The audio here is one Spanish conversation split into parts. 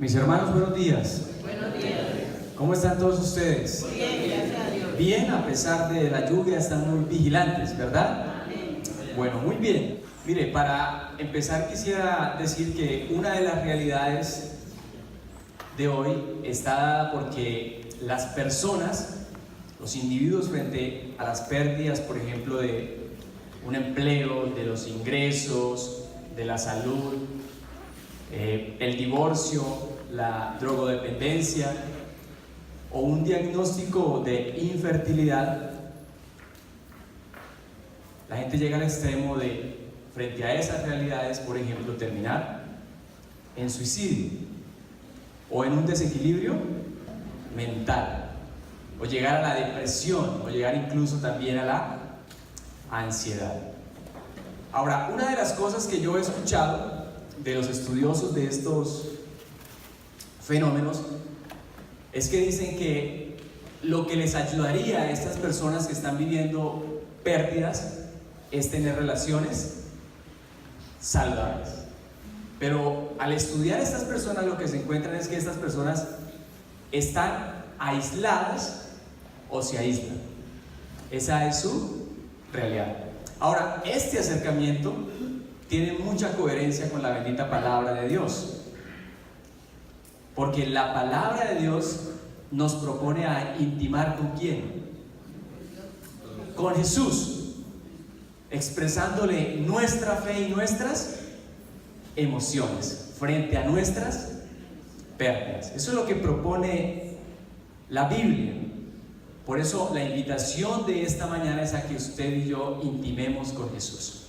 Mis hermanos, buenos días. Buenos días. ¿Cómo están todos ustedes? Muy bien, gracias a Dios. Bien, a pesar de la lluvia, están muy vigilantes, ¿verdad? Amén. Bueno, muy bien. Mire, para empezar quisiera decir que una de las realidades de hoy está dada porque las personas, los individuos frente a las pérdidas, por ejemplo, de un empleo, de los ingresos, de la salud, el divorcio, la drogodependencia o un diagnóstico de infertilidad, la gente llega al extremo de, frente a esas realidades, por ejemplo, terminar en suicidio o en un desequilibrio mental, o llegar a la depresión, o llegar incluso también a la ansiedad. Ahora, una de las cosas que yo he escuchado de los estudiosos de estos fenómenos es que dicen que lo que les ayudaría a estas personas que están viviendo pérdidas es tener relaciones saludables. Pero al estudiar a estas personas, lo que se encuentran es que estas personas están aisladas o se aíslan. Esa es su realidad. Ahora, este acercamiento tiene mucha coherencia con la bendita palabra de Dios, porque la palabra de Dios nos propone a intimar ¿con quién? Con Jesús, expresándole nuestra fe y nuestras emociones frente a nuestras pérdidas. Eso es lo que propone la Biblia. Por eso la invitación de esta mañana es a que usted y yo intimemos con Jesús.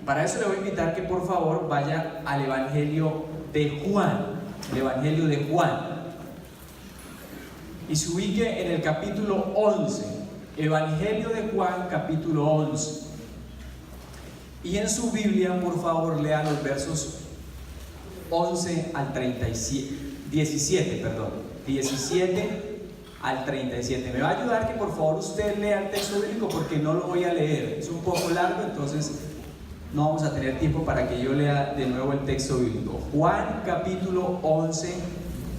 Para eso le voy a invitar que por favor vaya al Evangelio de Juan, el Evangelio de Juan, y se ubique en el capítulo 11, Evangelio de Juan, capítulo 11. Y en su Biblia, por favor, lea los versos 11 al 17 al 37. Me va a ayudar que por favor usted lea el texto bíblico porque no lo voy a leer. Es un poco largo, entonces no vamos a tener tiempo para que yo lea de nuevo el texto bíblico. Juan capítulo 11,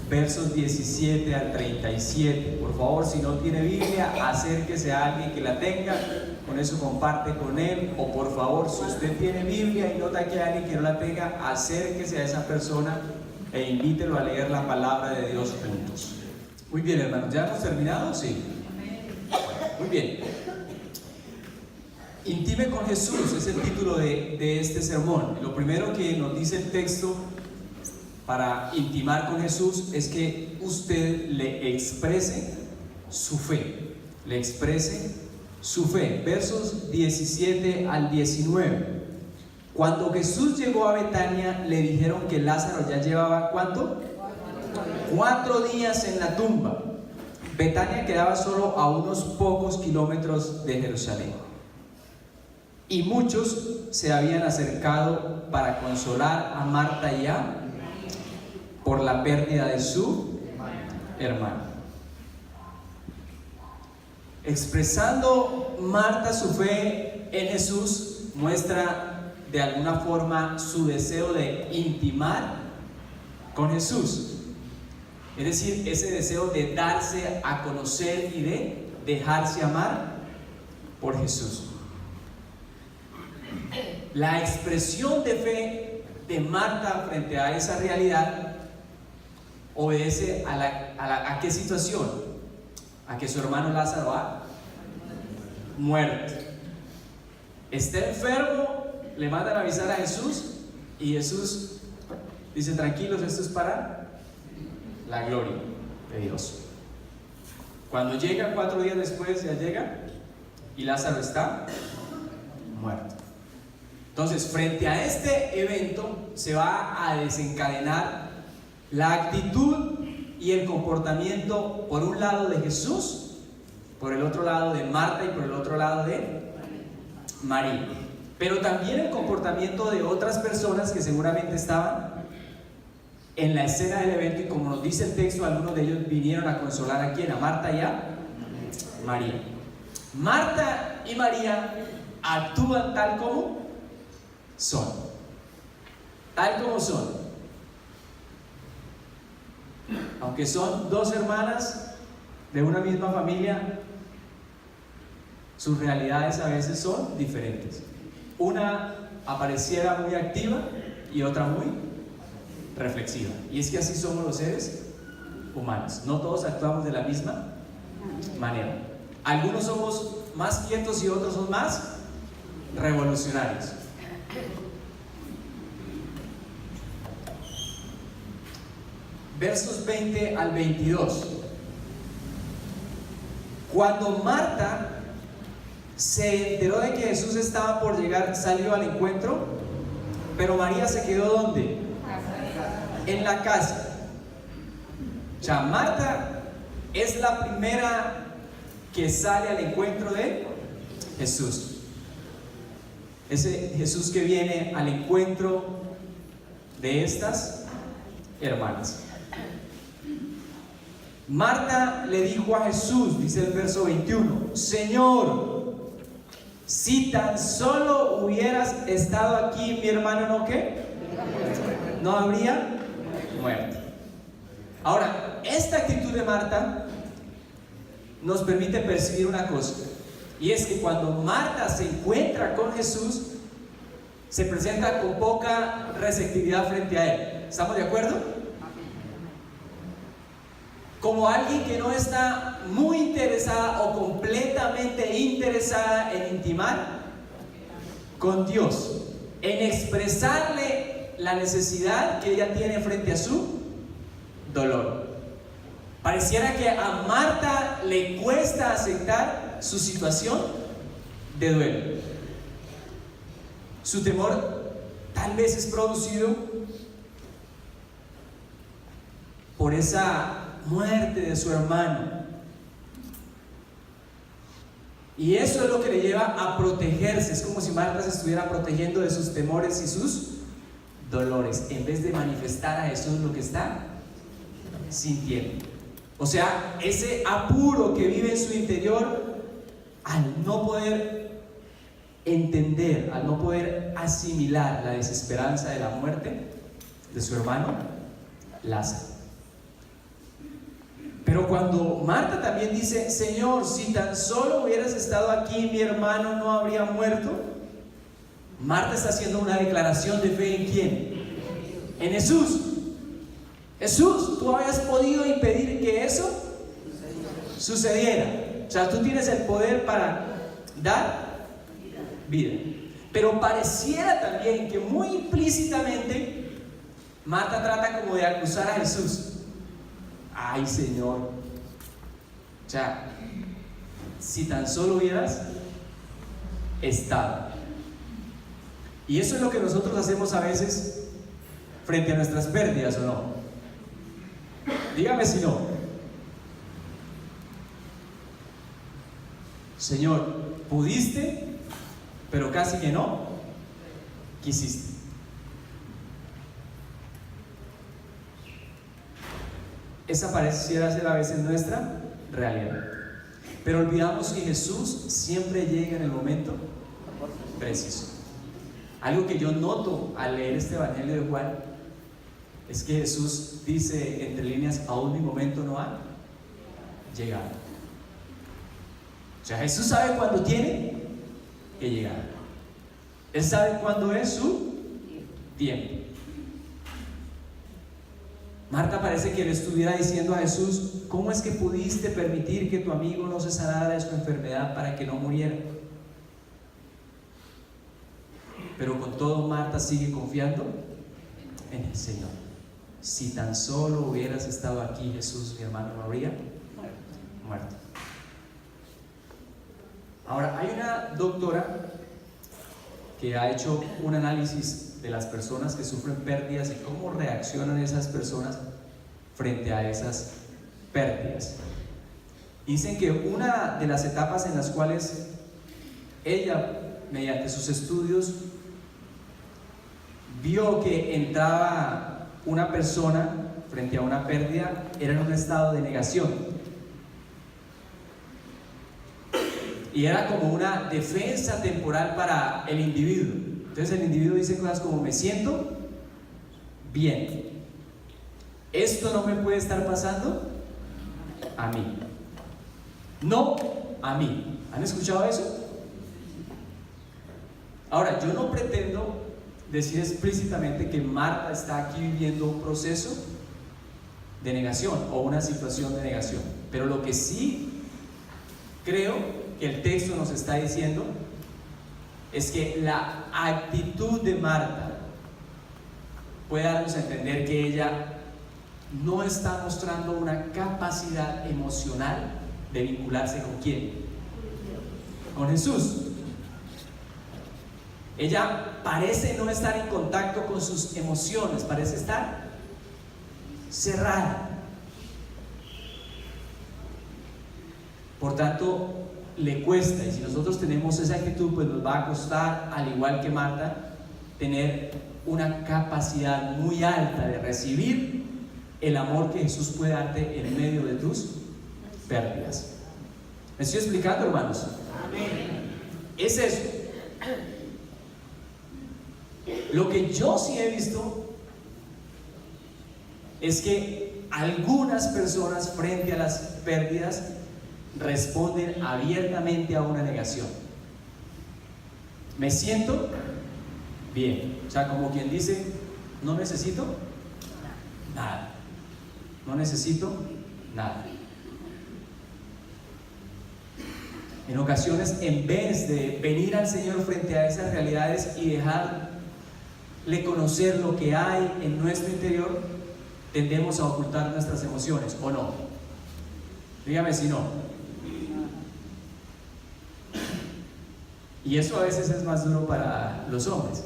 versos 17 al 37. Por favor, si no tiene Biblia, acérquese a alguien que la tenga. Con eso comparte con él. O por favor, si usted tiene Biblia y nota que hay alguien que no la tenga, acérquese a esa persona e invítelo a leer la palabra de Dios juntos. Muy bien, hermanos, ¿ya hemos terminado? Sí. Muy bien. Intime con Jesús es el título de este sermón. Lo primero que nos dice el texto para intimar con Jesús es que usted le exprese su fe. Le exprese su fe. Versos 17 al 19. Cuando Jesús llegó a Betania, le dijeron que Lázaro ya llevaba ¿cuánto? 4 días en la tumba. Betania quedaba solo a unos pocos kilómetros de Jerusalén. Y muchos se habían acercado para consolar a Marta y a por la pérdida de su hermano. Expresando Marta su fe en Jesús, muestra de alguna forma su deseo de intimar con Jesús. Es decir, ese deseo de darse a conocer y de dejarse amar por Jesús. La expresión de fe de Marta frente a esa realidad obedece a ¿qué situación? A que su hermano Lázaro ha muerto. Está enfermo, le mandan a avisar a Jesús y Jesús dice: tranquilos, esto es para la gloria de Dios. Cuando llega 4 días después, ya llega y Lázaro está muerto. Entonces, frente a este evento se va a desencadenar la actitud y el comportamiento, por un lado de Jesús, por el otro lado de Marta y por el otro lado de María. Pero también el comportamiento de otras personas que seguramente estaban en la escena del evento, y como nos dice el texto, algunos de ellos vinieron a consolar a ¿quién? A Marta y a María. Marta y María actúan tal como son. Tal como son. Aunque son dos hermanas de una misma familia, sus realidades a veces son diferentes. Una apareciera muy activa y otra muy reflexiva. Y es que así somos los seres humanos. No todos actuamos de la misma manera. Algunos somos más quietos y otros son más revolucionarios. Versos 20 al 22. Cuando Marta se enteró de que Jesús estaba por llegar, salió al encuentro, pero María se quedó ¿dónde? En la casa. O sea, Marta es la primera que sale al encuentro de Jesús. Ese Jesús que viene al encuentro de estas hermanas. Marta le dijo a Jesús, dice el verso 21, Señor, si tan solo hubieras estado aquí, mi hermano no ¿qué? No habría muerto. Ahora, esta actitud de Marta nos permite percibir una cosa, y es que cuando Marta se encuentra con Jesús, se presenta con poca receptividad frente a Él. ¿Estamos de acuerdo? Como alguien que no está muy interesada o completamente interesada en intimar con Dios, en expresarle la necesidad que ella tiene frente a su dolor. Pareciera que a Marta le cuesta aceptar su situación de duelo. Su temor tal vez es producido por esa muerte de su hermano, y eso es lo que le lleva a protegerse. Es como si Marta se estuviera protegiendo de sus temores y sus dolores, en vez de manifestar a Jesús lo que está sintiendo. O sea, ese apuro que vive en su interior, al no poder entender, al no poder asimilar la desesperanza de la muerte de su hermano Lázaro. Pero cuando Marta también dice, Señor, si tan solo hubieras estado aquí, mi hermano no habría muerto. Marta está haciendo una declaración de fe. ¿En quién? En Jesús. Jesús, tú habías podido impedir que eso sucediera. O sea, tú tienes el poder para dar vida. Pero pareciera también que muy implícitamente Marta trata como de acusar a Jesús. Ay, Señor, o sea, si tan solo hubieras estado. Y eso es lo que nosotros hacemos a veces frente a nuestras pérdidas, ¿o no? Dígame si no. Señor, pudiste, pero casi que no quisiste. Esa pareciera ser a veces nuestra realidad. Pero olvidamos que Jesús siempre llega en el momento preciso. Algo que yo noto al leer este Evangelio de Juan es que Jesús dice entre líneas, aún mi momento no ha llegado. O sea, Jesús sabe cuándo tiene que llegar. Él sabe cuándo es su tiempo. Marta parece que le estuviera diciendo a Jesús, ¿cómo es que pudiste permitir que tu amigo no se sanara de su enfermedad para que no muriera? Pero con todo Marta sigue confiando en el Señor. Si tan solo hubieras estado aquí, Jesús, mi hermano no habría muerto. Ahora, hay una doctora que ha hecho un análisis de las personas que sufren pérdidas y cómo reaccionan esas personas frente a esas pérdidas. Dicen que una de las etapas en las cuales ella, mediante sus estudios, vio que entraba una persona frente a una pérdida, era en un estado de negación. Y era como una defensa temporal para el individuo. Entonces el individuo dice cosas como, me siento bien, Esto no me puede estar pasando a mí. No a mí. ¿Han escuchado eso? Ahora, yo no pretendo decir explícitamente que Marta está aquí viviendo un proceso de negación o una situación de negación, pero lo que sí creo que el texto nos está diciendo es que la actitud de Marta puede darnos a entender que ella no está mostrando una capacidad emocional de vincularse con quién, con Jesús. Ella parece no estar en contacto con sus emociones, parece estar cerrada. Por tanto, le cuesta, y si nosotros tenemos esa actitud, pues nos va a costar, al igual que Marta, tener una capacidad muy alta de recibir el amor que Jesús puede darte en medio de tus pérdidas. ¿Me estoy explicando, hermanos? Amén. Es eso. Lo que yo sí he visto es que algunas personas frente a las pérdidas responden abiertamente a una negación. Me siento bien, o sea, como quien dice, no necesito nada, no necesito nada. En ocasiones, en vez de venir al Señor frente a esas realidades y dejarle conocer lo que hay en nuestro interior, tendemos a ocultar nuestras emociones, ¿o no? Dígame si no. Y eso a veces es más duro para los hombres.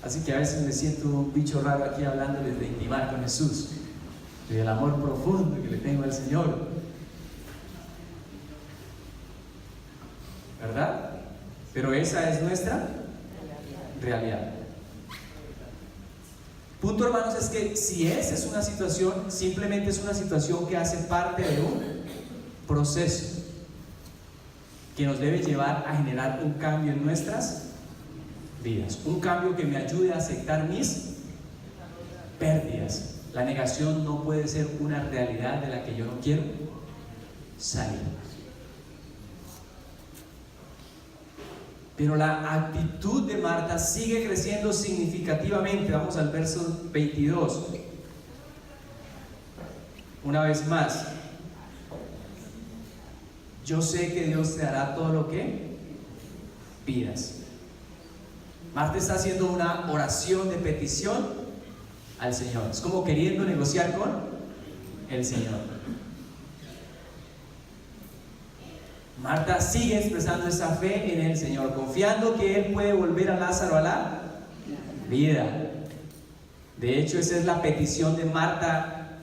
Así que a veces me siento un bicho raro aquí hablándoles de intimar con Jesús, del amor profundo que le tengo al Señor, ¿verdad? Pero esa es nuestra realidad. Punto, hermanos, es que si esa es una situación, simplemente es una situación que hace parte de un proceso que nos debe llevar a generar un cambio en nuestras vidas, un cambio que me ayude a aceptar mis pérdidas. La negación no puede ser una realidad de la que yo no quiero salir. Pero la actitud de Marta sigue creciendo significativamente. Vamos al verso 22. Una vez más, yo sé que Dios te dará todo lo que pidas. Marta está haciendo una oración de petición al Señor. Es como queriendo negociar con el Señor. Marta sigue expresando esa fe en el Señor, confiando que Él puede volver a Lázaro a la vida. De hecho, esa es la petición de Marta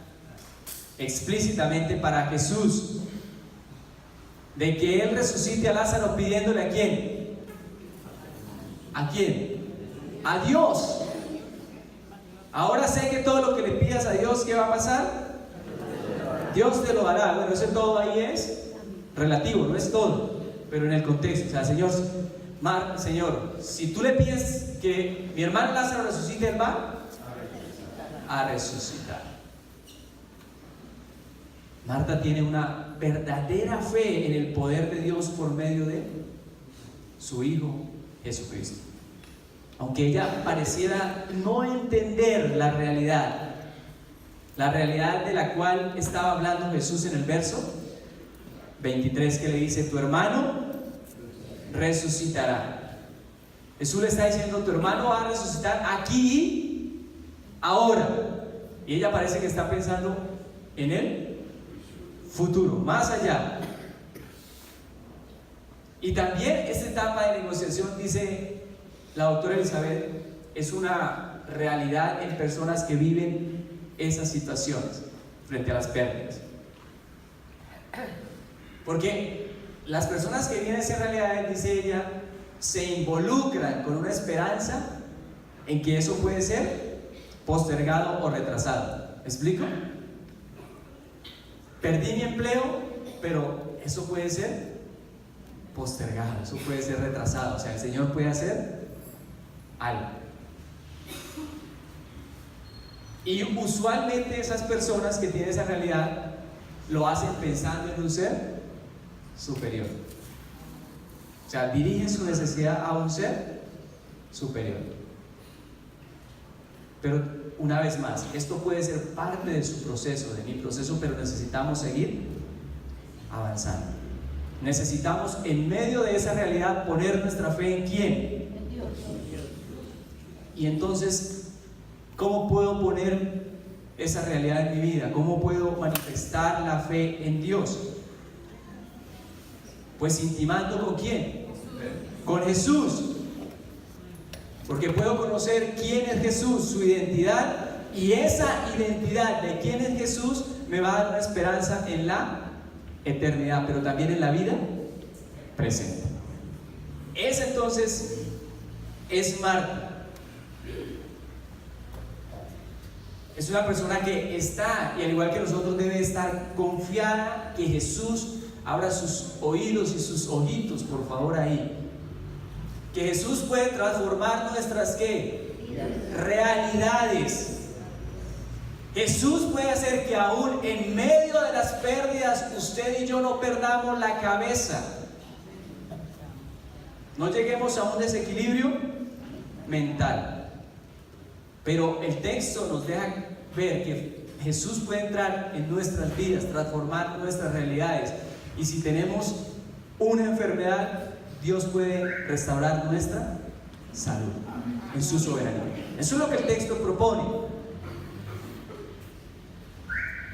explícitamente para Jesús, de que Él resucite a Lázaro, pidiéndole ¿a quién? ¿A quién? A Dios. Ahora sé que todo lo que le pidas a Dios, ¿qué va a pasar? Dios te lo hará. Bueno, ese todo ahí es relativo, no es todo, pero en el contexto. O sea, Señor, si tú le pides que mi hermano Lázaro resucite, Él va a resucitar. Marta tiene una verdadera fe en el poder de Dios por medio de su Hijo Jesucristo. Aunque ella pareciera no entender la realidad de la cual estaba hablando Jesús en el verso 23, que le dice: tu hermano resucitará. Jesús le está diciendo: tu hermano va a resucitar aquí, ahora. Y ella parece que está pensando en el futuro, más allá. Y también esta etapa de negociación, dice la doctora Elizabeth, es una realidad en personas que viven esas situaciones frente a las pérdidas. Porque las personas que viven esas realidades, dice ella, se involucran con una esperanza en que eso puede ser postergado o retrasado. ¿Me explico? Perdí mi empleo, pero eso puede ser postergado, eso puede ser retrasado. O sea, el Señor puede hacer algo. Y usualmente esas personas que tienen esa realidad lo hacen pensando en un ser superior. O sea, dirigen su necesidad a un ser superior. Pero una vez más, esto puede ser parte de su proceso, de mi proceso, pero necesitamos seguir avanzando. Necesitamos, en medio de esa realidad, poner nuestra fe en ¿quién? En Dios. Y entonces, ¿cómo puedo poner esa realidad en mi vida? ¿Cómo puedo manifestar la fe en Dios? Pues intimando ¿con quién? Con Jesús. Porque puedo conocer quién es Jesús, su identidad, y esa identidad de quién es Jesús me va a dar una esperanza en la eternidad, pero también en la vida presente. Esa entonces es Marta. Es una persona que está, y al igual que nosotros, debe estar confiada que Jesús abra sus oídos y sus ojitos, por favor, ahí. Que Jesús puede transformar nuestras ¿qué? Realidades. Jesús puede hacer que aún en medio de las pérdidas usted y yo no perdamos la cabeza. No lleguemos a un desequilibrio mental. Pero el texto nos deja ver que Jesús puede entrar en nuestras vidas, transformar nuestras realidades. Y si tenemos una enfermedad, Dios puede restaurar nuestra salud en su soberanía. Eso es lo que el texto propone.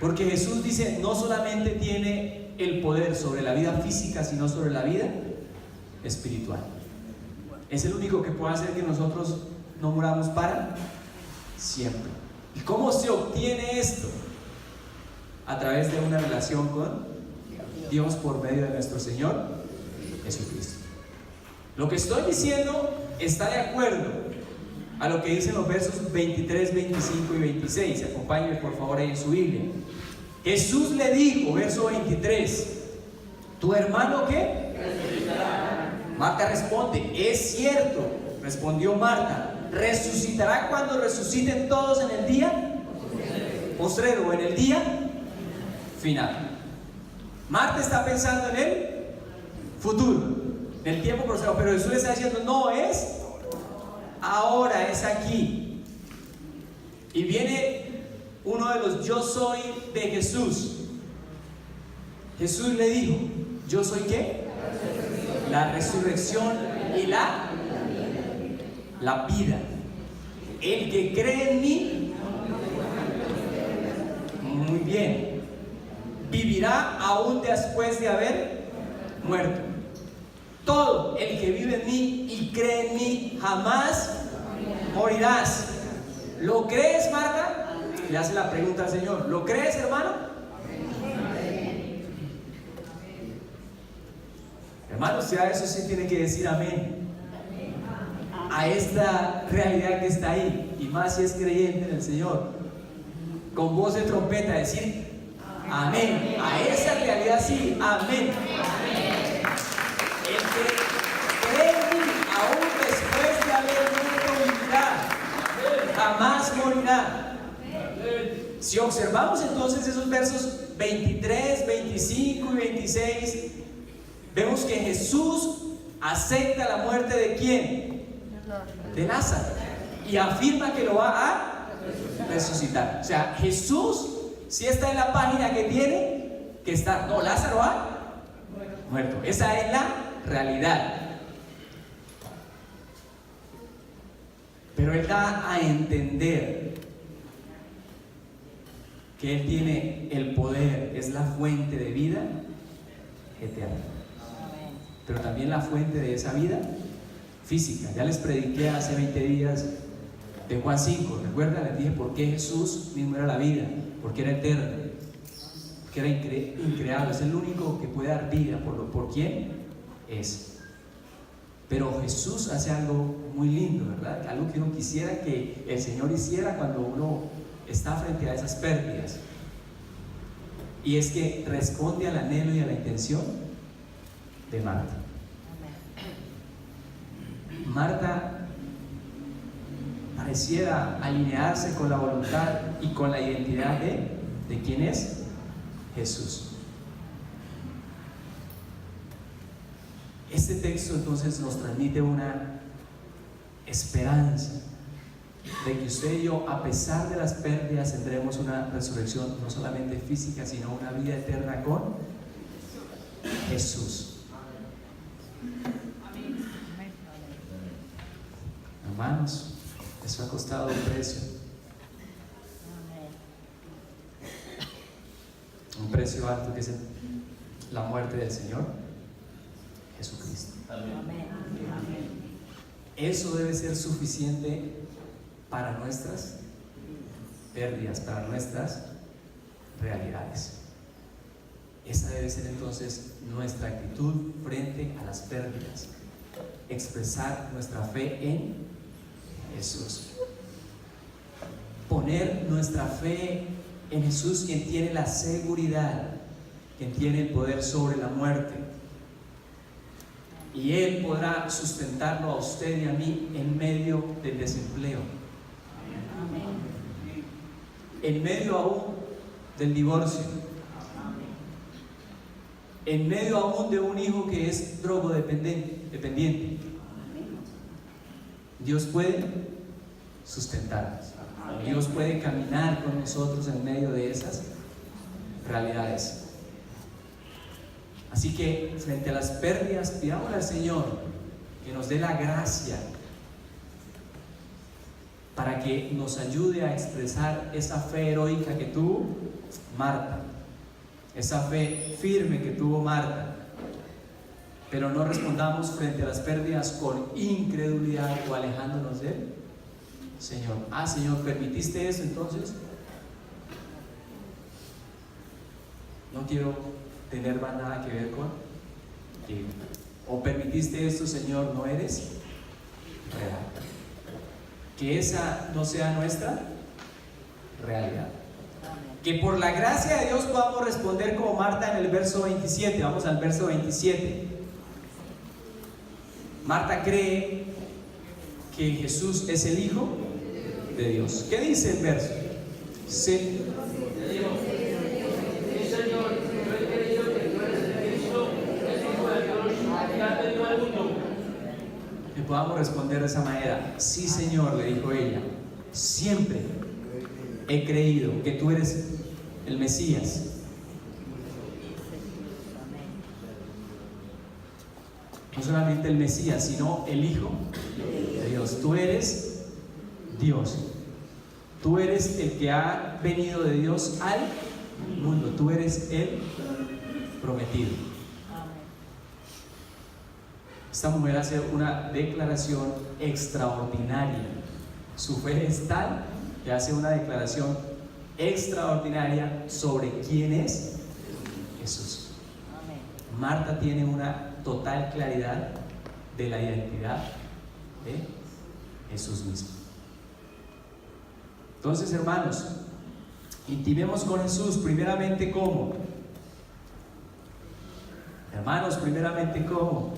Porque Jesús dice, no solamente tiene el poder sobre la vida física, sino sobre la vida espiritual. Es el único que puede hacer que nosotros no muramos para siempre. ¿Y cómo se obtiene esto? A través de una relación con Dios por medio de nuestro Señor Jesucristo. Lo que estoy diciendo está de acuerdo a lo que dicen los versos 23, 25 y 26. Acompáñenme por favor ahí en su Biblia. Jesús le dijo, verso 23, ¿tu hermano qué? Marta responde, es cierto, respondió Marta, ¿resucitará cuando resuciten todos en el día postrero o en el día final? Marta está pensando en el futuro, en el tiempo postrero, pero Jesús le está diciendo, no es ahora, es aquí. Y viene uno de los yo soy de Jesús. Jesús le dijo, ¿yo soy qué? La resurrección y la vida. El que cree en mí, muy bien, vivirá aún después de haber muerto. Todo el que vive en mí y cree en mí jamás morirás. ¿Lo crees, Marta? Le hace la pregunta al Señor. ¿Lo crees, hermano? Hermano, usted a eso sí tiene que decir amén. A esta realidad que está ahí, y más si es creyente en el Señor, con voz de trompeta decir amén. A esa realidad sí, amén. El que cree en mí, aún después de haber muerto, vivirá, jamás morirá. Si observamos entonces esos versos 23, 25 y 26, vemos que Jesús acepta la muerte de ¿quién? De Lázaro, y afirma que lo va a resucitar. O sea, Jesús sí está en la página que tiene que estar. No, Lázaro ha muerto. Esa es la realidad. Pero Él da a entender que Él tiene el poder, es la fuente de vida eterna, pero también la fuente de esa vida física. Ya les prediqué hace 20 días de Juan 5, recuerdan, les dije por qué Jesús mismo era la vida, porque era eterno, porque era increable, es el único que puede dar vida por quién es. Pero Jesús hace algo muy lindo, ¿verdad? Algo que uno quisiera que el Señor hiciera cuando uno está frente a esas pérdidas, y es que responde al anhelo y a la intención de Marta. Marta, pareciera alinearse con la voluntad y con la identidad de quién es Jesús. Este texto entonces nos transmite una esperanza de que usted y yo, a pesar de las pérdidas, tendremos una resurrección no solamente física, sino una vida eterna con Jesús. Hermanos, eso ha costado un precio. Un precio alto, que es la muerte del Señor Jesucristo. Eso debe ser suficiente para nuestras pérdidas, para nuestras realidades. Esa debe ser entonces nuestra actitud frente a las pérdidas. Expresar nuestra fe en Jesús. Poner nuestra fe en Jesús, quien tiene la seguridad, quien tiene el poder sobre la muerte. Y Él podrá sustentarlo a usted y a mí en medio del desempleo. En medio aún del divorcio. En medio aún de un hijo que es drogodependiente. Dios puede sustentarnos. Dios puede caminar con nosotros en medio de esas realidades. Así que frente a las pérdidas, pidámosle al Señor que nos dé la gracia para que nos ayude a expresar esa fe heroica que tuvo Marta, esa fe firme que tuvo Marta. Pero no respondamos frente a las pérdidas con incredulidad o alejándonos de Él. Señor, Señor, ¿permitiste eso entonces? No quiero tener más nada que ver contigo. O permitiste esto, Señor, no eres real. Que esa no sea nuestra realidad. Que por la gracia de Dios podamos responder como Marta en el verso 27. Vamos al verso 27. Marta cree que Jesús es el Hijo de Dios. ¿Qué dice el verso? Sí. Que podamos responder de esa manera. Sí, Señor, le dijo ella, siempre he creído que tú eres el Mesías. No solamente el Mesías, sino el Hijo de Dios. Tú eres Dios. Tú eres el que ha venido de Dios al mundo. Tú eres el prometido. Esta mujer hace una declaración extraordinaria. Su fe es tal que hace una declaración extraordinaria sobre quién es Jesús. Marta tiene una total claridad de la identidad de Jesús mismo. Entonces, hermanos, intimemos con Jesús primeramente ¿cómo? Hermanos, primeramente ¿cómo?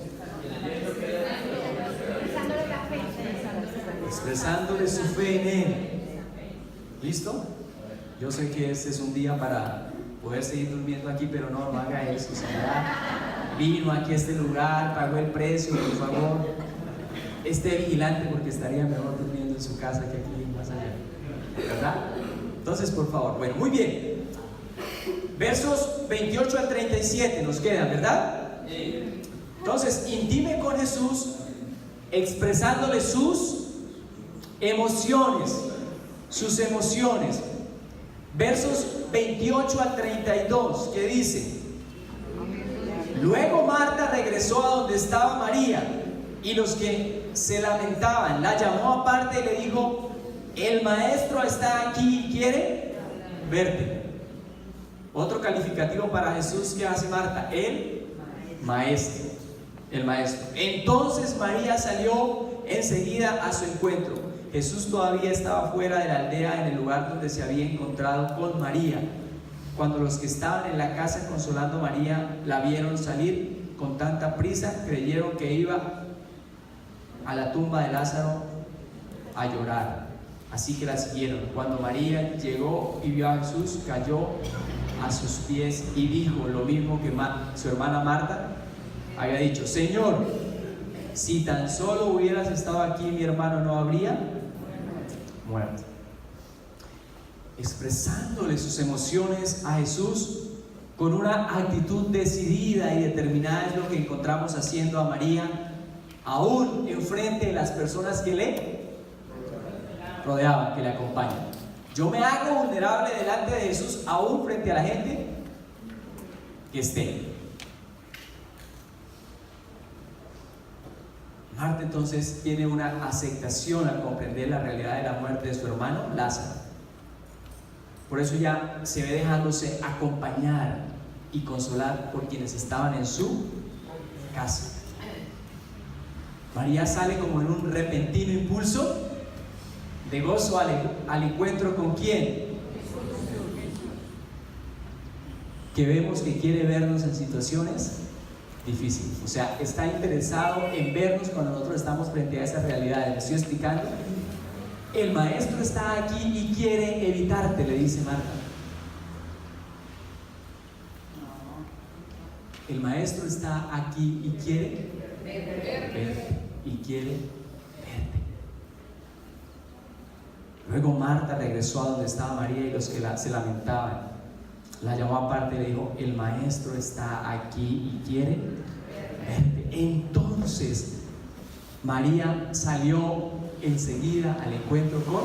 Expresándole su fe en Él. ¿Listo? Yo sé que este es un día para poder seguir durmiendo aquí, pero no haga eso. O sea, vino aquí a este lugar, pagó el precio, por favor, esté vigilante, porque estaría mejor durmiendo en su casa que aquí más allá, ¿verdad? Entonces, por favor, bueno, muy bien. Versos 28 al 37 nos quedan, ¿verdad? Entonces, intime con Jesús expresándole sus emociones. Versos 28 al 32, que dice: luego Marta regresó a donde estaba María, y los que se lamentaban la llamó aparte y le dijo: el maestro está aquí y quiere verte. Otro calificativo para Jesús que hace Marta: el maestro. Entonces María salió enseguida a su encuentro. Jesús todavía estaba fuera de la aldea, en el lugar donde se había encontrado con María. Cuando los que estaban en la casa consolando a María la vieron salir con tanta prisa, creyeron que iba a la tumba de Lázaro a llorar. Así que la siguieron. Cuando María llegó y vio a Jesús, cayó a sus pies y dijo lo mismo que su hermana Marta había dicho: Señor, si tan solo hubieras estado aquí, mi hermano no habría muerto. Expresándole sus emociones a Jesús con una actitud decidida y determinada, es lo que encontramos haciendo a María, aún enfrente de las personas que le rodeaban, que le acompañan. Yo me hago vulnerable delante de Jesús, aún frente a la gente que esté. Marta entonces tiene una aceptación al comprender la realidad de la muerte de su hermano Lázaro. Por eso ya se ve dejándose acompañar y consolar por quienes estaban en su casa. María sale como en un repentino impulso de gozo al encuentro con ¿quién? Que vemos que quiere vernos en situaciones difíciles. O sea, está interesado en vernos cuando nosotros estamos frente a esas realidades. ¿Me estoy explicando? El maestro está aquí y quiere evitarte, le dice Marta. El maestro está aquí y quiere verte, y quiere verte. Luego Marta regresó a donde estaba María y los que se lamentaban la llamó aparte y le dijo: el maestro está aquí y quiere verte. Entonces María salió enseguida al encuentro con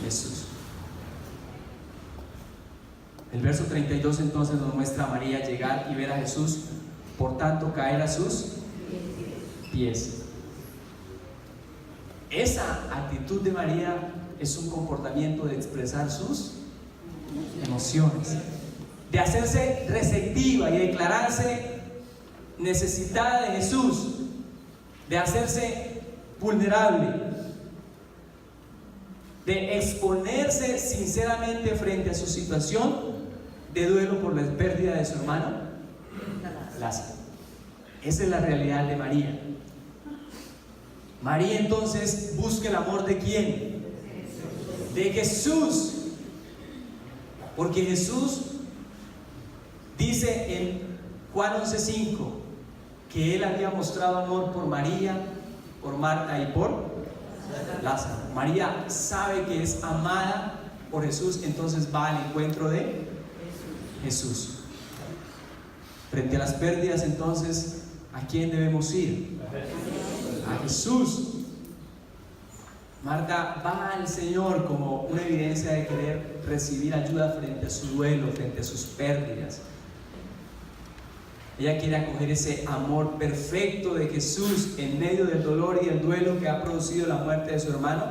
Jesús. El verso 32 entonces nos muestra a María llegar y ver a Jesús, por tanto caer a sus pies. Esa actitud de María es un comportamiento de expresar sus emociones, de hacerse receptiva y declararse necesitada de Jesús, de hacerse vulnerable, de exponerse sinceramente frente a su situación de duelo por la pérdida de su hermano Lázaro. Esa es la realidad de María. María entonces busca el amor ¿de quién? De Jesús. Porque Jesús dice en Juan 11:5 que Él había mostrado amor por María, por Marta y por Lázaro. María sabe que es amada por Jesús, entonces va al encuentro de Jesús. Frente a las pérdidas, entonces, ¿a quién debemos ir? A Jesús. Marta va al Señor como una evidencia de querer recibir ayuda frente a su duelo, frente a sus pérdidas. Ella quiere acoger ese amor perfecto de Jesús en medio del dolor y el duelo que ha producido la muerte de su hermano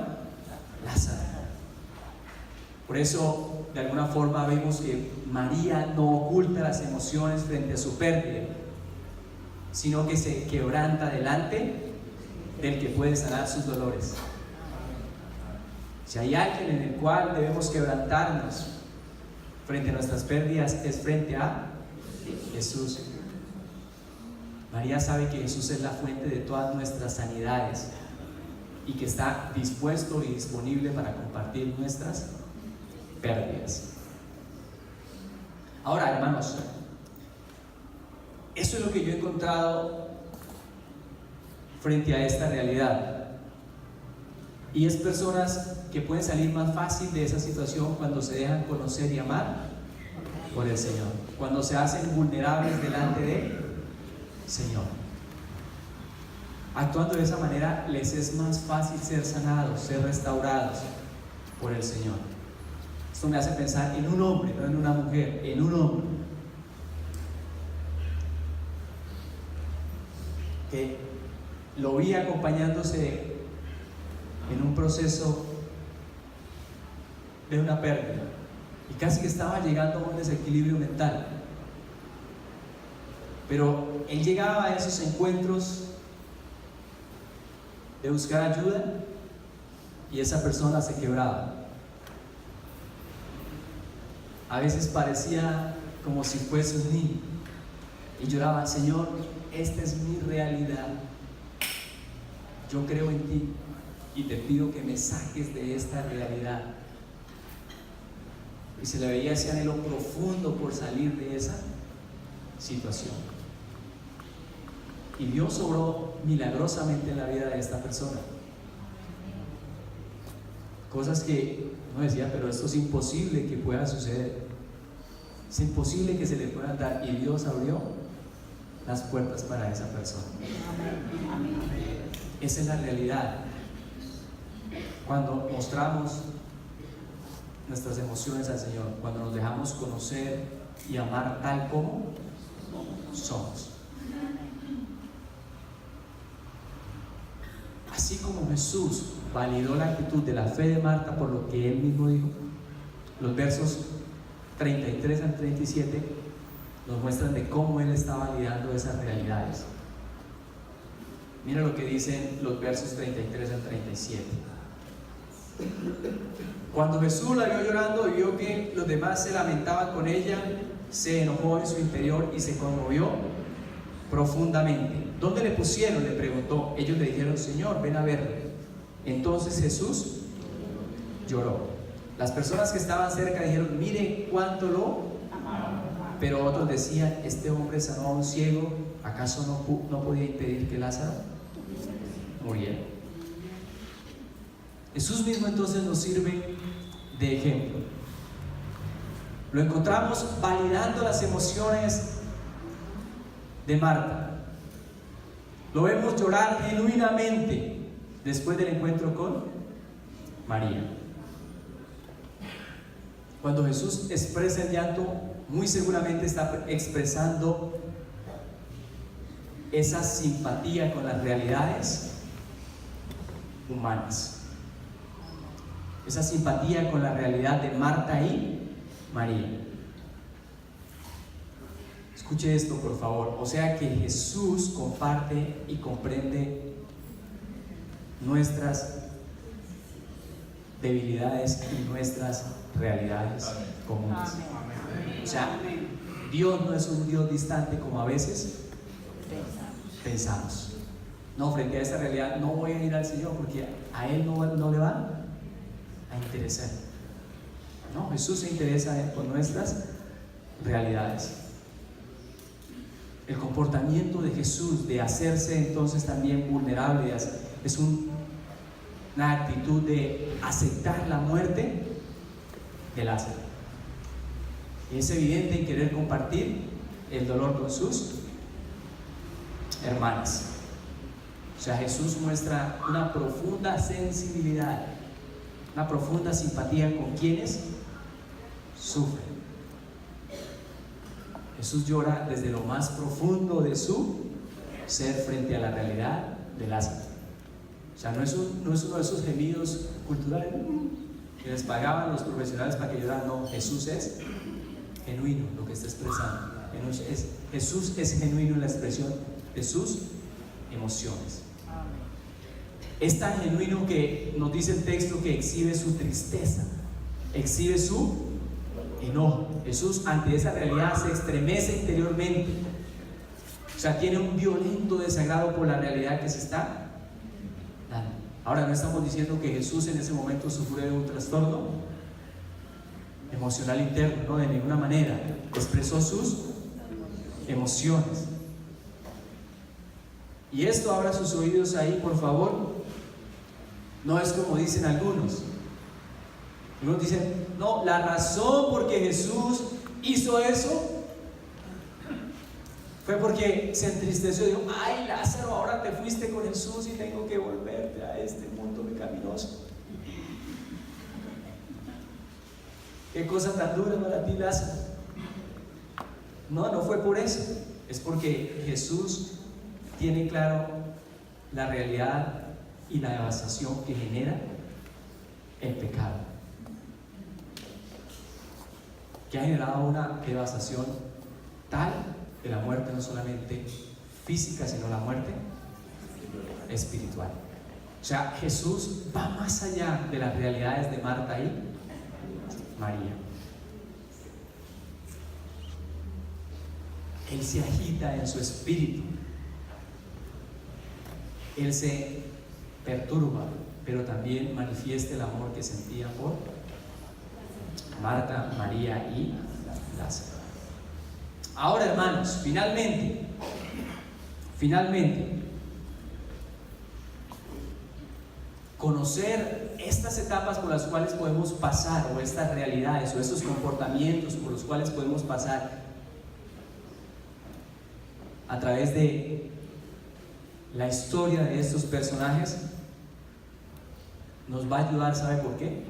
Lázaro. Por eso, de alguna forma, vemos que María no oculta las emociones frente a su pérdida, sino que se quebranta delante del que puede sanar sus dolores. Si hay alguien en el cual debemos quebrantarnos frente a nuestras pérdidas, es frente a Jesús. María sabe que Jesús es la fuente de todas nuestras sanidades y que está dispuesto y disponible para compartir nuestras pérdidas. Ahora, hermanos, eso es lo que yo he encontrado frente a esta realidad. Y es personas que pueden salir más fácil de esa situación cuando se dejan conocer y amar por el Señor, cuando se hacen vulnerables delante del Señor. Actuando de esa manera les es más fácil ser sanados, ser restaurados por el Señor. Esto me hace pensar en un hombre, no en una mujer, en un hombre que lo vi acompañándose en un proceso de una pérdida y casi que estaba llegando a un desequilibrio mental, pero él llegaba a esos encuentros de buscar ayuda y esa persona se quebraba. A veces parecía como si fuese un niño y lloraba: Señor, esta es mi realidad, yo creo en ti. y te pido que me saques de esta realidad. Y se le veía ese anhelo profundo por salir de esa situación. Y Dios obró milagrosamente en la vida de esta persona. Cosas que uno decía, pero esto es imposible que pueda suceder. Es imposible que se le puedan dar. Y Dios abrió las puertas para esa persona. Esa es la realidad. Cuando mostramos nuestras emociones al Señor, cuando nos dejamos conocer y amar tal como somos. Así como Jesús validó la actitud de la fe de Marta por lo que él mismo dijo, los versos 33 al 37 nos muestran de cómo él está validando esas realidades. Mira lo que dicen los versos 33 al 37. Cuando Jesús la vio llorando y vio que los demás se lamentaban con ella, se enojó en su interior y se conmovió profundamente. ¿Dónde le pusieron?, le preguntó. Ellos le dijeron: Señor, ven a verle. Entonces Jesús lloró. Las personas que estaban cerca dijeron: mire cuánto lo amaba. Pero otros decían: este hombre sanó a un ciego, ¿acaso no podía impedir que Lázaro muriera? Jesús mismo entonces nos sirve de ejemplo. Lo encontramos validando las emociones de Marta. Lo vemos llorar genuinamente después del encuentro con María. Cuando Jesús expresa el llanto, muy seguramente está expresando esa simpatía con las realidades humanas. Esa simpatía con la realidad de Marta y María. Escuche esto, por favor. O sea que Jesús comparte y comprende nuestras debilidades y nuestras realidades comunes. O sea, Dios no es un Dios distante como a veces pensamos. No, frente a esta realidad no voy a ir al Señor porque a Él no le va a interesar. No, Jesús se interesa por nuestras realidades. El comportamiento de Jesús de hacerse entonces también vulnerable es una actitud de aceptar la muerte de Lázaro. Y es evidente en querer compartir el dolor con sus hermanas. O sea, Jesús muestra una profunda sensibilidad, una profunda simpatía con quienes sufren. Jesús llora desde lo más profundo de su ser frente a la realidad de Lázaro. O sea, no es uno de esos gemidos culturales que les pagaban los profesionales para que lloraran. No, Jesús es genuino lo que está expresando. Jesús es genuino en la expresión de sus emociones. Es tan genuino que nos dice el texto que exhibe su tristeza, exhibe su enojo. Jesús ante esa realidad se estremece interiormente. O sea, tiene un violento desagrado por la realidad que se está dando. Ahora, no estamos diciendo que Jesús en ese momento sufrió de un trastorno emocional interno, no, de ninguna manera. Expresó sus emociones. Y esto, abra sus oídos ahí, por favor. No es como dicen algunos. Algunos dicen: no, la razón por que Jesús hizo eso fue porque se entristeció y dijo: ay, Lázaro, ahora te fuiste con Jesús y tengo que volverte a este mundo pecaminoso. Qué cosa tan dura para ti, Lázaro. No fue por eso. Es porque Jesús tiene claro la realidad y la devastación que genera el pecado, que ha generado una devastación tal de la muerte, no solamente física, sino la muerte espiritual. O sea, Jesús va más allá de las realidades de Marta y María. Él se agita en su espíritu. Él se perturba pero también manifieste el amor que sentía por Marta, María y Lázaro. Ahora, hermanos, finalmente, conocer estas etapas por las cuales podemos pasar, o estas realidades, o estos comportamientos por los cuales podemos pasar a través de la historia de estos personajes, nos va a ayudar. ¿Sabe por qué?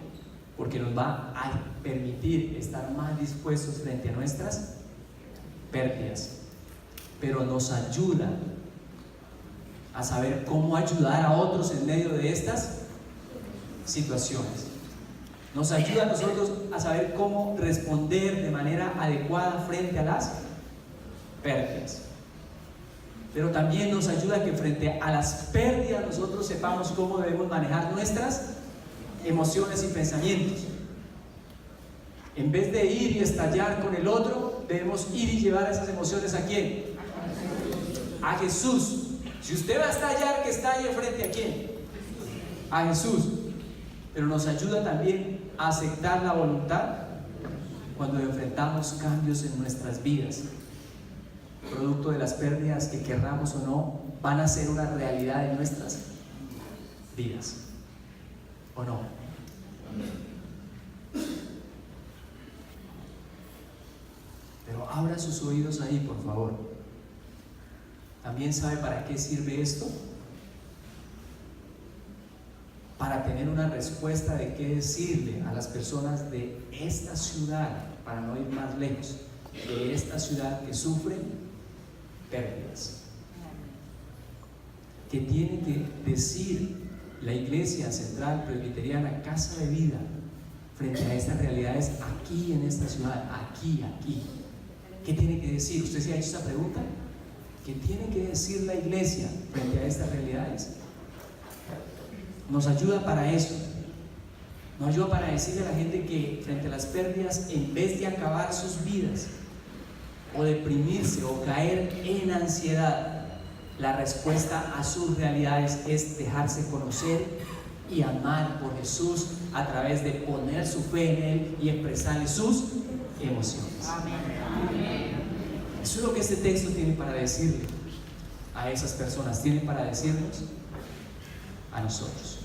Porque nos va a permitir estar más dispuestos frente a nuestras pérdidas, pero nos ayuda a saber cómo ayudar a otros en medio de estas situaciones. Nos ayuda a nosotros a saber cómo responder de manera adecuada frente a las pérdidas. Pero también nos ayuda a que frente a las pérdidas nosotros sepamos cómo debemos manejar nuestras emociones y pensamientos. En vez de ir y estallar con el otro, debemos ir y llevar esas emociones ¿a quién? A Jesús. Si usted va a estallar, que estalle frente a quién? A Jesús. Pero nos ayuda también a aceptar la voluntad cuando enfrentamos cambios en nuestras vidas, producto de las pérdidas que querramos o no, van a ser una realidad en nuestras vidas, ¿o no? Pero abra sus oídos ahí, por favor. ¿También sabe para qué sirve esto? Para tener una respuesta de qué decirle a las personas de esta ciudad, para no ir más lejos, de esta ciudad que sufre pérdidas. ¿Qué tiene que decir la Iglesia Central Presbiteriana Casa de Vida frente a estas realidades aquí en esta ciudad, aquí? ¿Qué tiene que decir? ¿Usted se ha hecho esa pregunta? ¿Qué tiene que decir la Iglesia frente a estas realidades? Nos ayuda para eso. Nos ayuda para decirle a la gente que frente a las pérdidas, en vez de acabar sus vidas o deprimirse o caer en ansiedad, la respuesta a sus realidades es dejarse conocer y amar por Jesús a través de poner su fe en Él y expresarle sus emociones. Amén. Eso es lo que este texto tiene para decirle a esas personas, tiene para decirnos a nosotros.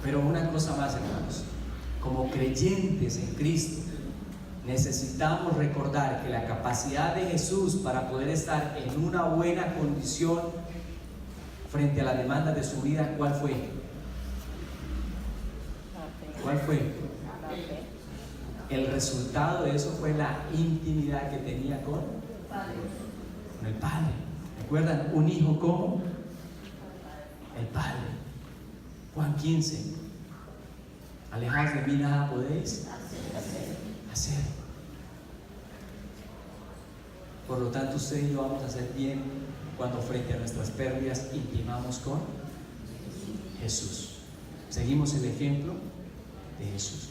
Pero una cosa más, hermanos, como creyentes en Cristo, necesitamos recordar que la capacidad de Jesús para poder estar en una buena condición frente a las demandas de su vida, ¿cuál fue? ¿Cuál fue? El resultado de eso fue la intimidad que tenía con el Padre. ¿Recuerdan? Un hijo como el Padre. Juan 15. Alejaos de mí, nada podéis hacer. Por lo tanto, usted y yo vamos a hacer bien cuando frente a nuestras pérdidas intimamos con Jesús. Seguimos el ejemplo de Jesús.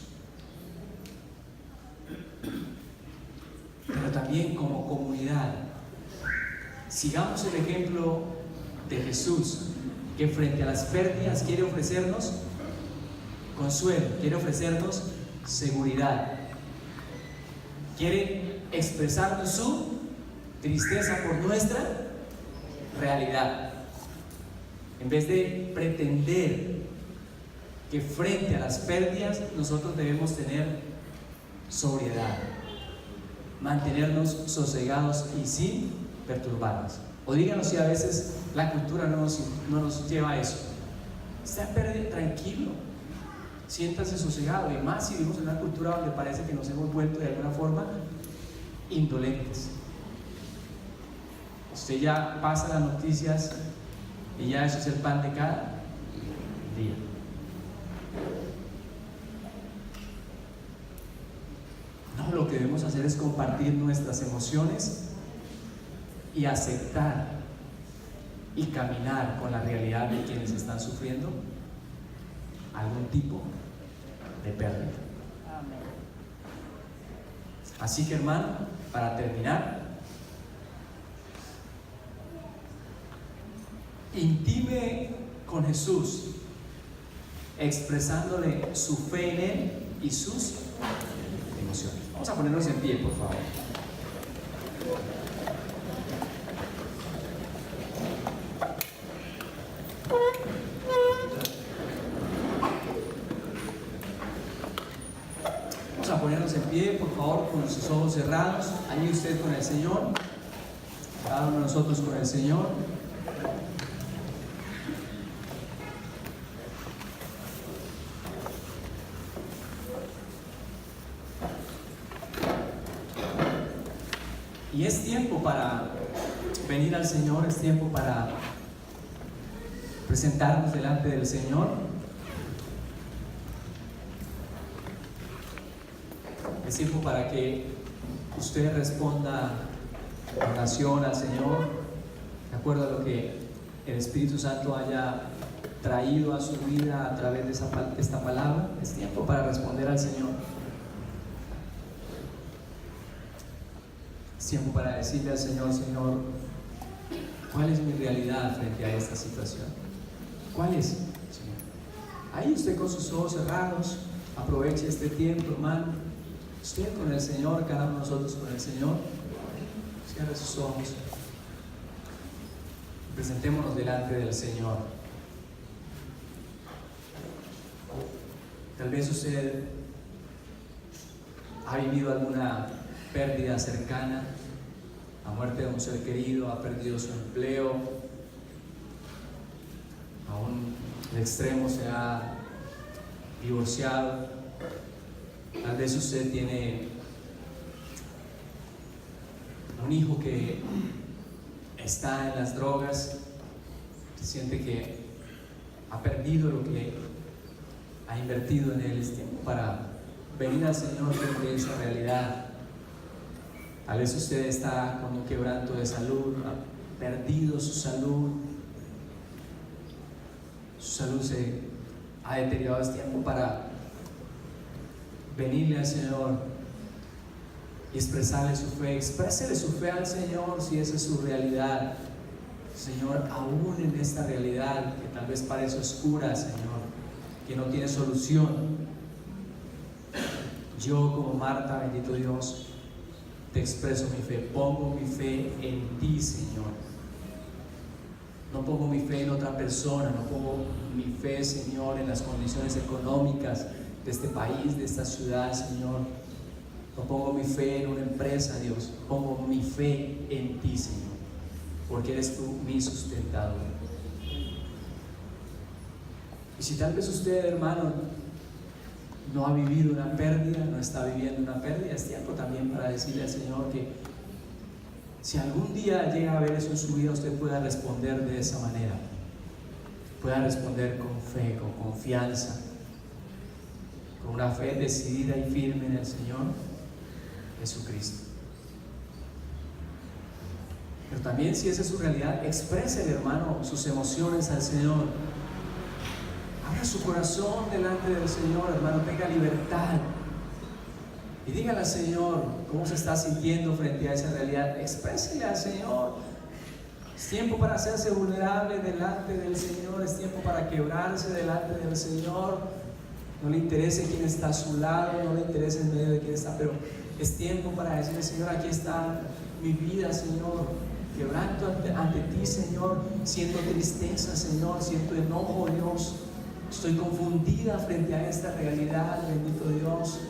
Pero también como comunidad, sigamos el ejemplo de Jesús, que frente a las pérdidas quiere ofrecernos consuelo, quiere ofrecernos seguridad, quiere expresarnos su tristeza por nuestra realidad, en vez de pretender que frente a las pérdidas nosotros debemos tener sobriedad, mantenernos sosegados y sin perturbarnos. O díganos si a veces la cultura no nos lleva a eso. Está tranquilo, siéntase sosegado, y más si vivimos en una cultura donde parece que nos hemos vuelto de alguna forma indolentes. Usted ya pasa las noticias y ya eso es el pan de cada día. No, lo que debemos hacer es compartir nuestras emociones y aceptar y caminar con la realidad de quienes están sufriendo algún tipo de pérdida. Así que, hermano, para terminar, intime con Jesús, expresándole su fe en Él y sus emociones. Vamos a ponernos en pie, por favor. Vamos a ponernos en pie, por favor, con sus ojos cerrados. Allí usted con el Señor, cada uno de nosotros con el Señor. Y es tiempo para venir al Señor, es tiempo para presentarnos delante del Señor. Es tiempo para que usted responda en oración al Señor, de acuerdo a lo que el Espíritu Santo haya traído a su vida a través de esta palabra. Es tiempo para responder al Señor. Es tiempo para decirle al Señor: Señor, ¿cuál es mi realidad frente a esta situación? ¿Cuál es, Señor? Ahí usted con sus ojos cerrados, aproveche este tiempo, hermano. Usted con el Señor, cada uno de nosotros con el Señor. Cierre sus ojos. Presentémonos delante del Señor. Tal vez usted ha vivido alguna pérdida cercana, la muerte de un ser querido, ha perdido su empleo, a un extremo se ha divorciado. Tal vez usted tiene un hijo que está en las drogas, se siente que ha perdido lo que ha invertido en él. Es tiempo para venir al Señor frente a esa realidad. Tal vez usted está con un quebranto de salud, ha perdido su salud se ha deteriorado. Es tiempo para venirle al Señor y expresarle su fe. Exprésele su fe al Señor si esa es su realidad. Señor, aún en esta realidad que tal vez parece oscura, Señor, que no tiene solución, yo como Marta, bendito Dios, te expreso mi fe. Pongo mi fe en ti, Señor. No pongo mi fe en otra persona, no pongo mi fe, Señor, en las condiciones económicas de este país, de esta ciudad, Señor. No pongo mi fe en una empresa, Dios. Pongo mi fe en ti, Señor, porque eres tú mi sustentador. Y si tal vez usted, hermano, no ha vivido una pérdida, no está viviendo una pérdida, es tiempo también para decirle al Señor que si algún día llega a ver eso en su vida, usted pueda responder de esa manera, pueda responder con fe, con confianza, con una fe decidida y firme en el Señor Jesucristo. Pero también, si esa es su realidad, exprese, hermano, sus emociones al Señor. Abra su corazón delante del Señor, hermano, tenga libertad y dígale al Señor cómo se está sintiendo frente a esa realidad. Exprésele al Señor. Es tiempo para hacerse vulnerable delante del Señor, es tiempo para quebrarse delante del Señor. No le interese quién está a su lado, no le interese en medio de quién está, pero es tiempo para decirle: Señor, aquí está mi vida, Señor. Quebranto ante ti, Señor. Siento tristeza, Señor. Siento enojo, Dios. Estoy confundida frente a esta realidad, bendito Dios.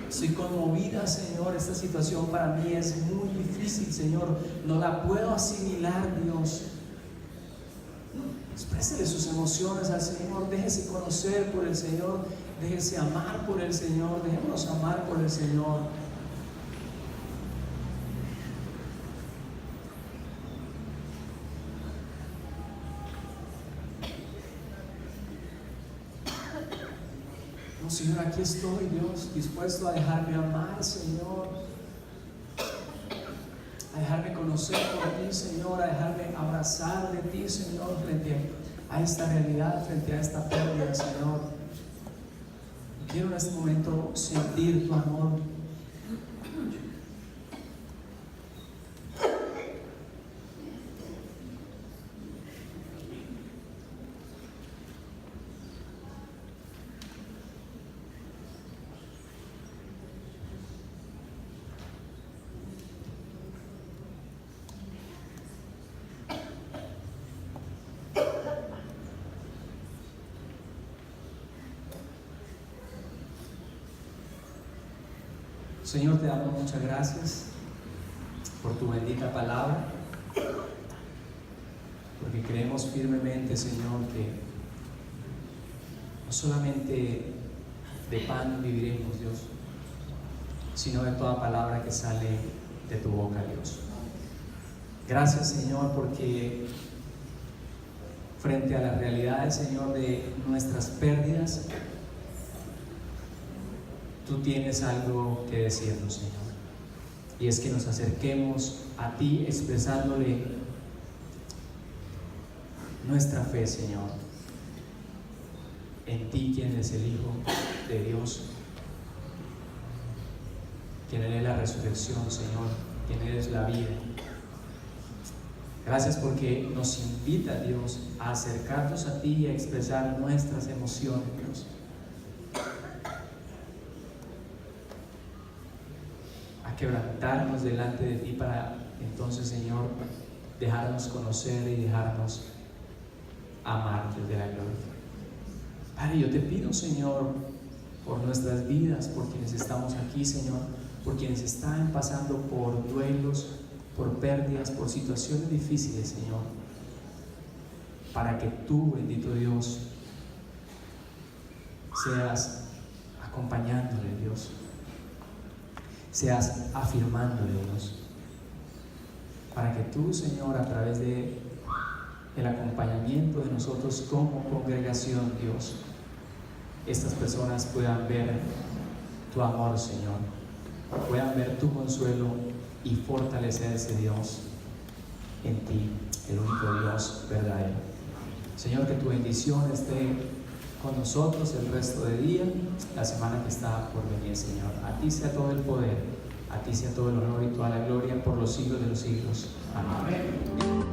Estoy conmovida, Señor. Esta situación para mí es muy difícil, Señor. No la puedo asimilar, Dios. Exprésele sus emociones al Señor. Déjese conocer por el Señor. Déjese amar por el Señor. Dejémonos amar por el Señor. No, Señor, aquí estoy, Dios, dispuesto a dejarme amar, Señor, a dejarme conocer por ti, Señor, a dejarme abrazar de ti, Señor, frente a esta realidad, frente a esta pérdida, Señor. Quiero en este momento sentir tu amor. Señor, te damos muchas gracias por tu bendita palabra, porque creemos firmemente, Señor, que no solamente de pan viviremos, Dios, sino de toda palabra que sale de tu boca, Dios. Gracias, Señor, porque frente a las realidades, Señor, de nuestras pérdidas, tú tienes algo que decirnos, Señor, y es que nos acerquemos a ti expresándole nuestra fe, Señor, en ti, quien es el Hijo de Dios, quien eres la resurrección, Señor, quien eres la vida. Gracias porque nos invita, Dios, a acercarnos a ti y a expresar nuestras emociones, Dios. A quebrantarnos delante de ti para entonces, Señor, dejarnos conocer y dejarnos amar desde la gloria. Padre, yo te pido, Señor, por nuestras vidas, por quienes estamos aquí, Señor, por quienes están pasando por duelos, por pérdidas, por situaciones difíciles, Señor, para que tú, bendito Dios, seas acompañándole, Dios, seas afirmándole, Dios, para que tú, Señor, a través de el acompañamiento de nosotros como congregación, Dios, estas personas puedan ver tu amor, Señor, puedan ver tu consuelo y fortalecerse, Dios, en ti, el único Dios verdadero. Señor, que tu bendición esté con nosotros el resto del día, la semana que está por venir, Señor. A ti sea todo el poder, a ti sea todo el honor y toda la gloria por los siglos de los siglos. Amén.